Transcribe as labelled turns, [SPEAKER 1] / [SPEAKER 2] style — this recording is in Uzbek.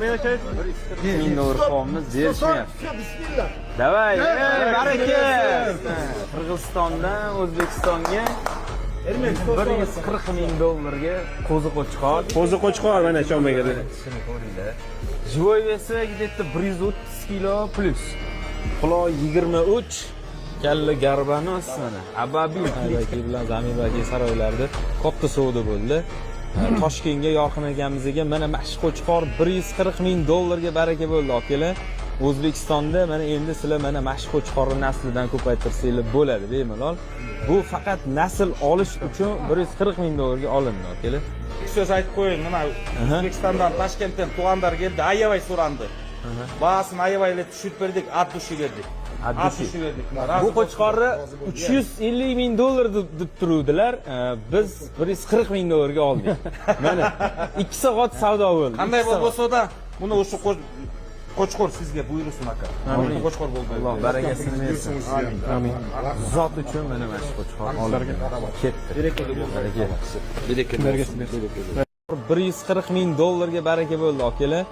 [SPEAKER 1] Men o'sha 1000 dollar qolimiz berishmayapti. Davay, baraka. Qirg'izistondan O'zbekistonga 140 ming dollarga qo'zi qo'chqor.
[SPEAKER 2] Qo'zi qo'chqor mana Shombagada.
[SPEAKER 1] Shuni ko'ringlar. Живой vesi где-то 130 kilo plus. Quloq 23, kalla garbanos mana. Ababil bilan Zamir aka saroylarida katta savdo bo'ldi. Toshkentga yorqin akamizga mana mashq qo'chqor 140 ming dollarga baraka bo'ldi akalar. O'zbekistonda mana endi sizlar mana mashq qo'chqorni naslidan ko'paytirsanglar bo'ladi bemalol. Bu faqat nasl olish uchun 140 ming dollarga olindi akalar.
[SPEAKER 2] So'z aytib qo'ying, nima O'zbekistondan Toshkentdan tug'anlar keldi, ayavay so'randi. Bahasini ayavaylar tushirib berdik, at dushi berdik. At dushi berdik.
[SPEAKER 1] Bu qo'chqorni 350 ming dollar deb turuvdilar. Biz 140 ming dollarga oldik. Mana 2 soat savdo bo'ldi.
[SPEAKER 2] Qanday bo'lsa-da, buni o'sha qo'chqor sizga buyursin aka. Amin. Qo'chqor bo'ldi.
[SPEAKER 1] Alloh barakasini bersin. Amin. Zot uchun mana mashq qo'chqor oldik. Ketdi. Baraka. Beraka. 140 ming dollarga baraka bo'ldi akalar.